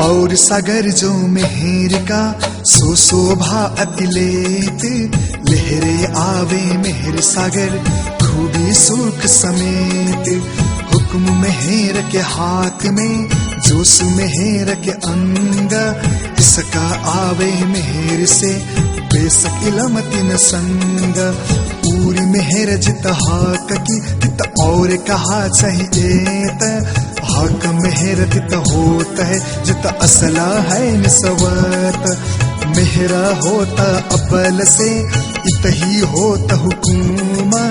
और सागर जो मेहर का सो शोभा अतिलेत, लहरे आवे मेहर सागर खूबी सुख समेत। हुक्म मेहर के हाथ में जोश मेहर के अंग, इसका आवे मेहर से बेसक इलम तिन संग। पूरी मेहर जित हाक की तित और कहा चाहिए, हक मेहर तित होता है जित असला है निस्वत। मेहरा होता अपल से इतही होता हुकुमा,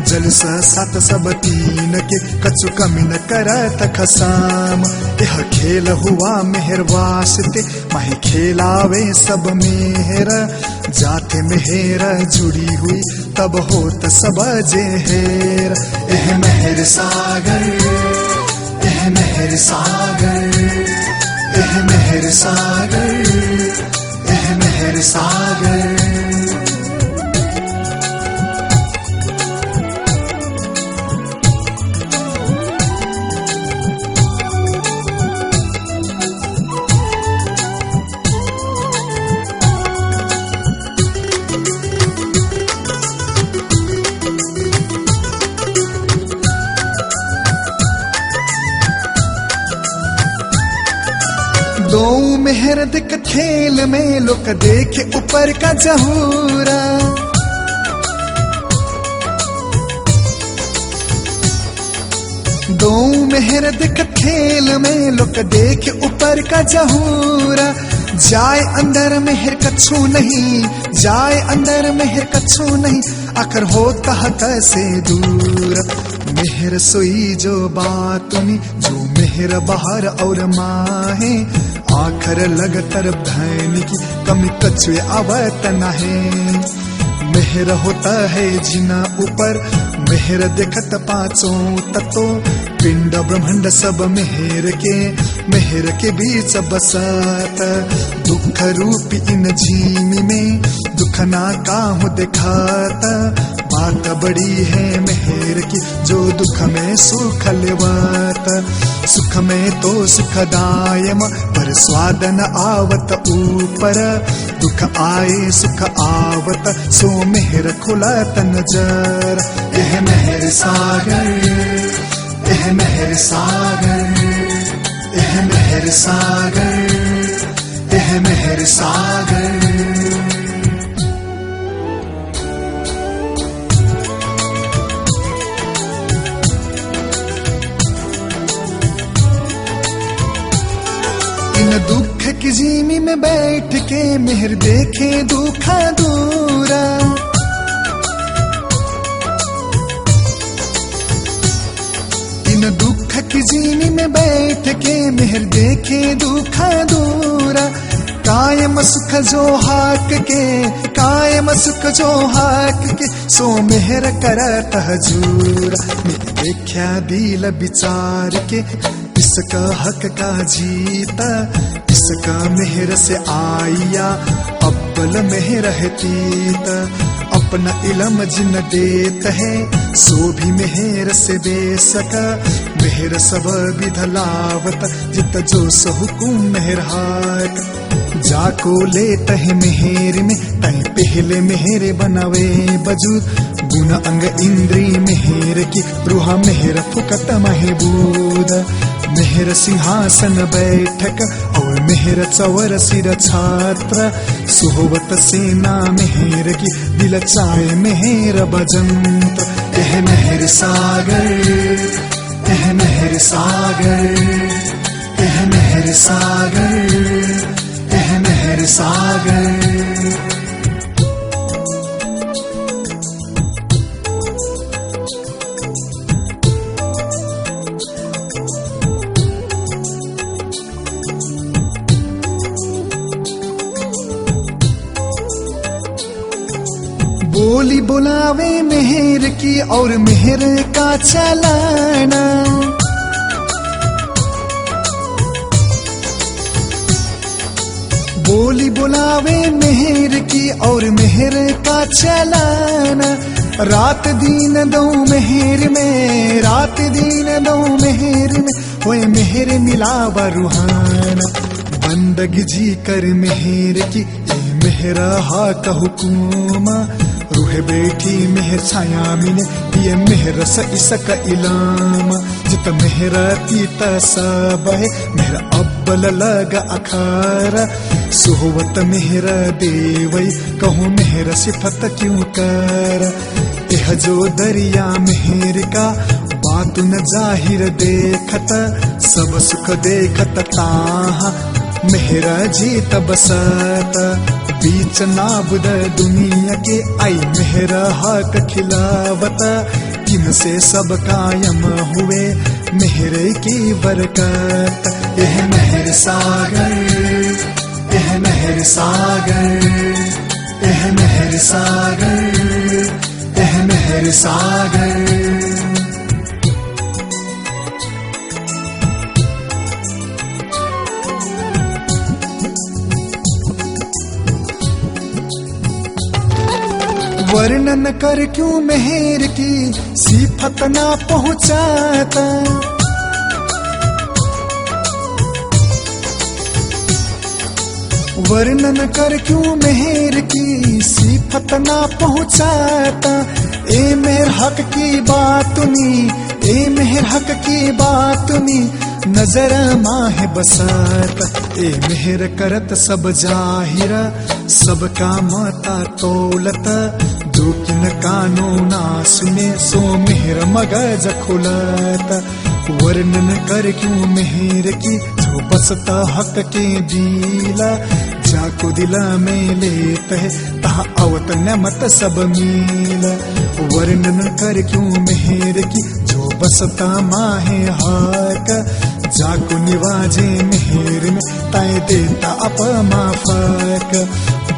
जलसा सात सब तीन के कछु कमी न करत खसाम। यह खेल हुआ मेहर वास्ते माही खेलावे सब मेहरा, जाते मेहरा जुड़ी हुई तब होता सब जेहर। एह मेहर सागर, एह मेहर सागर, एह मेहर सागर, एह मेहर सागर। दो मेहर दिक खेल में लोग देखे ऊपर का जहूरा, दो मेहर दिक खेल में लोग देखे ऊपर का जहूरा। जाए अंदर मेहर कछु नहीं, जाए अंदर मेहर कछु नहीं, आखिर होता है कैसे दूर। मेहर सोई जो बातुनी जो मेहर बाहर और माहे, आखर लगतर धन की कमी कछुए आवत नहे। मेहर होता है जिना ऊपर, मेहर देखत पांचों तत्व, पिंड ब्रह्मांड सब मेहर के बीच बसत। दुख रूपी इन जीमी में दुख ना काहू दिखाता, बात बड़ी है मेहर की जो दुख में सुख लेवत। सुख में तो सुखदायम पर स्वाद न आवत ऊपर, दुख आए सुख आवत सो मेहर खुलत नजर। एह मेहर सागर, एह मेहर सागर, एह मेहर सागर, एह मेहर सागर। दुख की जीमी में बैठ के मेहर देखे दुखा दूरा, इन दुख की जीमी में बैठ के मेहर देखे दुखा दूरा। कायम सुख जो हाक के, कायम सुख जो हाक के, सो मेहर करत हजूर। देखा दिल विचार के इसका हक का जीता, इसका मेहर से आया अब्बल मेहर है तीता। अपना इलम जिन देत है सो भी मेहर से दे सका, मेहर सब विधलावत जित जो सहुकुम मेहर हाक। जाको लेत है मेहर में तय पहले मेहर बनावे बजूद, गुण अंग इंद्री मेहर की रूहा मेहर फुकत महबूद। मेहर सिंहासन बैठक और मेहर चवर सिर छात्र, सुहोवत सेना मेहर की दिल चाय मेहर बजंत। एह मेहर सागर, एह मेहर सागर, एह मेहर सागर, एह मेहर सागर। बोली बुलावे मेहर की और मेहर का चलाना, बोली बुलावे मेहर की और मेहर का चलाना। रात दिन दो मेहर में, रात दिन दो मेहर में, होए मेहर मिलावा रूहाना। बंदगी जी कर मेहर की ए मेहरा हा हुकुमा रूह बैठी मेहर छाया मिने ये मेहर स इसक इलाम जित मेहरा तीता सब है मेहरा अब्बल लगा अखारा सुहवत मेहरा देवई कहूँ मेहरा सिफत क्यों कर यह जो दरिया मेहर का बात न जाहिर देखत सब सुख देखत ताहा मेहरा जीत बसत बीच नाबुद दुनिया के आई मेहरा हक खिलावत किन से सब कायम हुए मेहरे की बरकत यह मेहर सागर यह मेहर सागर यह मेहर सागर यह मेहर सागर। वर्णन कर क्यों मेहर की सिफत ना पहुंचाता वर्णन कर क्यों मेहर की सिफत ना पहुंचाता ए मेहर हक की बात नी ए मेहर हक की बात नी नजर माह बसाता ए मेहर करत सब जाहिरा सबका माता तोलत दुखिन कानो ना सुने सो मेहर मगज खुलत वर्णन कर क्यों मेहर की जो बसता हक के दिला जाको दिला में लेते है तहा अवत नमत सब मीला वर्णन कर क्यों मेहर की जो बसता माहे हक जाको निवाजे मेहर में ताए देता अप माफक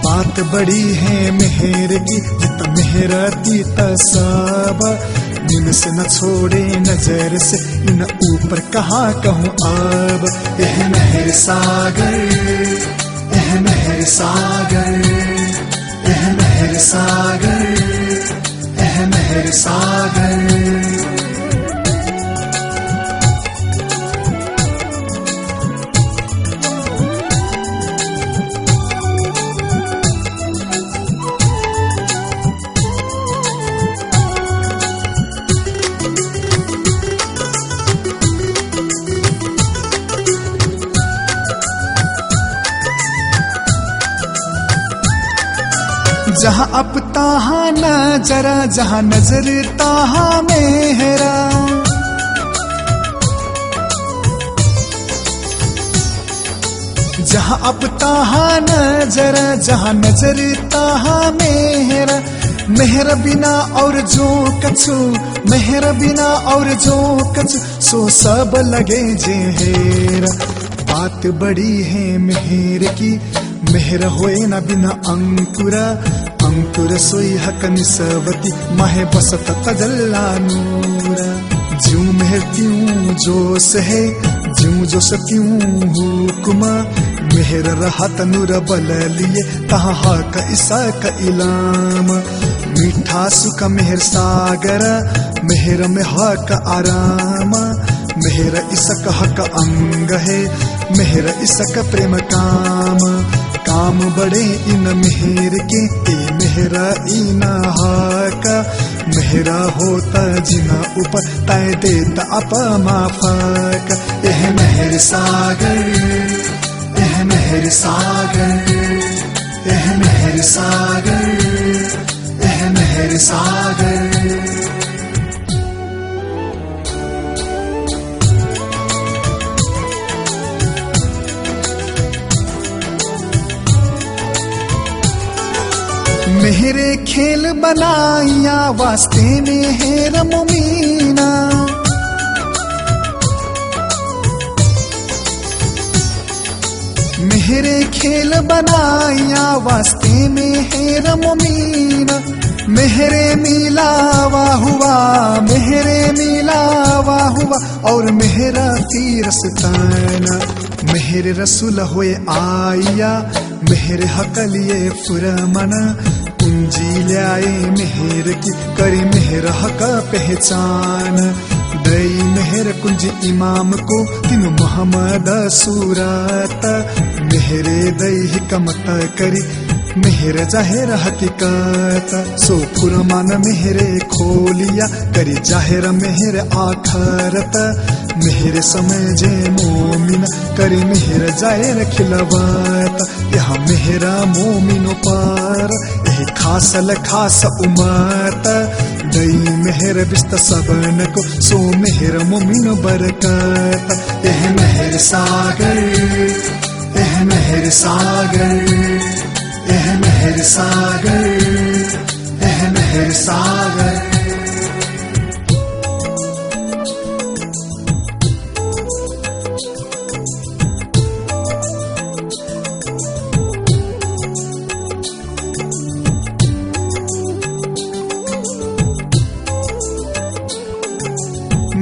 बात बड़ी है मेहर की जित मेहर तीता सब दिन से न छोड़े नजर से इन ऊपर कहाँ कहूँ अब यह मेहर सागर यह मेहर सागर यह मेहर सागर यह मेहर सागर। जहाँ अब ताहा नजरा जहाँ नजर ताहा मेहरा जहाँ अब ताहा नजरा जहाँ नजर ताहा मेहरा मेहर बिना और जो कछु मेहर बिना और जो कछु सो सब लगे जेहेरा बात बड़ी है मेहर की मेहर होए न बिना अंकुरा अंकुर सोई हक निसवती माहे बसत तजल्ला नूरा ज्यों मेहर त्यों जोश है ज्यों जोश त्यों हुक्मा मेहर रहत नूर बल लिए तहा हक ईसा का इलाम मीठा सुख मेहर सागर मेहर में हक आराम मेहर इसक हक अंग है मेहर इसक प्रेम काम काम बड़े इन मेहर के ए मेहरा इना हक मेहरा होता जिना ऊपर तय देता अप माफक यह मेहर सागर यह मेहर सागर यह मेहर सागर यह मेहर सागर। मेहरे खेल बनाइया वास्ते मेहर मुमीना मेहरे खेल बनाइया वास्ते मेहर मुमीना मेहरे मिलावा हुआ मेहरे मिलावा हुआ और मेहरा तीरस्ताना मेहर रसूल होए आया मेहर हकलिए फुरमना कुंजी ल्याए मेहर की करे मेहर हक पहचान दई मेहर कुंज इमाम को तीन मोहम्मद सूरत मेहर मेहरे दैहिक मत करी मेहर जाहिर हकीकत सो फुरमान मेहरे खोलिया करी जाहिर मेहर आखरत मेहर समय जे मोमिन करी मेहर जाहिर खिलवत यहाँ मेहरा मोमिनो पर यही खासल खास उमत दई मेहर बिस्त सबन को सो मेहर मोमिनो बरकत यह मेहर सागर यह मेहर सागर यह मेहर सागर यह मेहर सागर।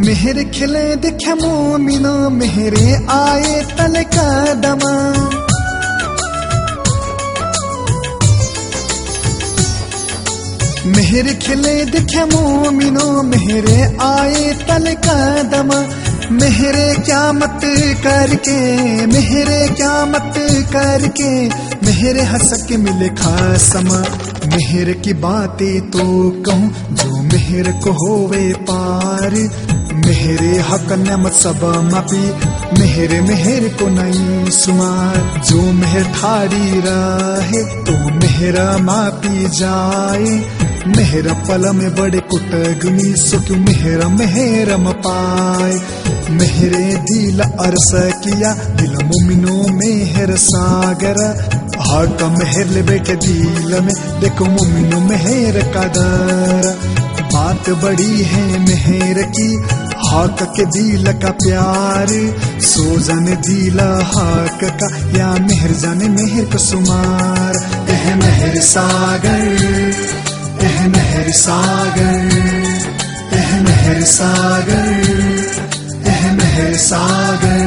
मेहर खिले दिखे मोमिनो मेहरे आए तल कदमा मेहर खिले दिखे मोमिनो मेहरे आए तल कदम मेहरे क्या मत करके मेहरे क्या मत करके मेहरे हंस के मिले खासम मेहर की बातें तो कहूँ जो मेहर को होवे पार मेहरे हक नमत सब मापी मेहरे मेहर को नहीं सुमार जो मेहर ठाड़ी रहे तो मेहरा मापी जाए मेहरा पल में बड़े कुटगनी सो क्यों मेहरा मेहरम पाए मेहरे दिल अरस किया दिल मोमिनो मेहर सागर हक मेहर ले बैठे दिल में देखो मोमिनो मेहर कदर बात बड़ी है मेहर की हक के दिल का प्यार सो जाने दिल हक का या मेहर जाने मेहर को सुमार यह मेहर सागर यह मेहर सागर यह मेहर सागर यह मेहर सागर।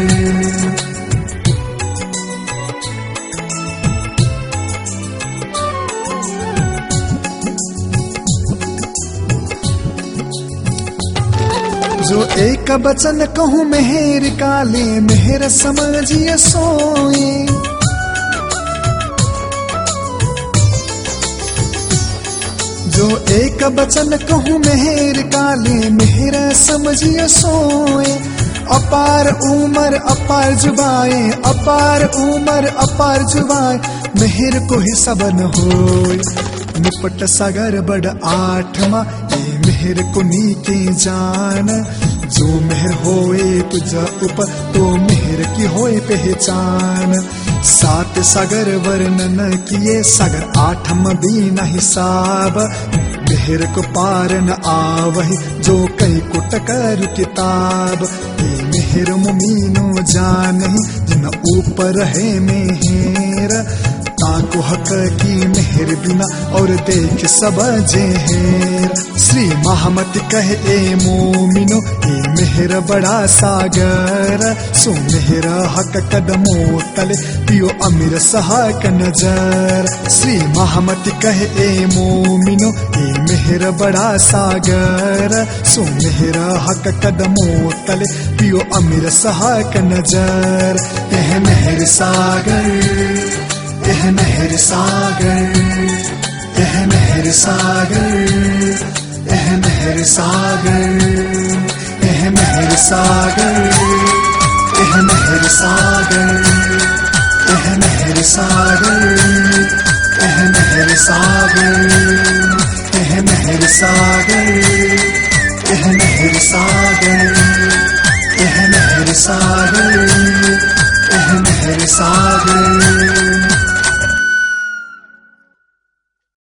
जो एक बचन कहूँ मेहर काले मेहर समझिए सोए जो एक बचन कहूँ मेहर काले मेहर समझिए सोए अपार उमर अपार जुबाए अपार उमर अपार जुबाए मेहर को ही सबन होए निपट सागर बड़ आठमा ये मेहर को नीके जान जो मेहर होए तुझा ऊपर तो मेहर की होए पहचान सात सागर वर्णन किए सागर आठम भी न हिसाब मेहर को पार न आवही जो कहीं को टकर किताब ये मेहर मुमीनो जानही जिन ऊपर है मेहर ताको हक की मेहर बिना और देख सब जेहर श्री महमत कहे ए मोमिनो ए मेहर बड़ा सागर सो मेहर हक कदमों तले पियो अमीर सहाक नजर श्री महमत कहे ए मोमिनो ए मेहर बड़ा सागर सो मेहर हक कदमों तले पियो अमीर सहाक नजर यह मेहर सागर यह मेहर सागर यह मेहर सागर यह मेहर सागर यह मेहर सागर यह मेहर सागर यह मेहर सागर यह मेहर सागर यह मेहर सागर यह मेहर सागर यह मेहर सागर यह मेहर सागर।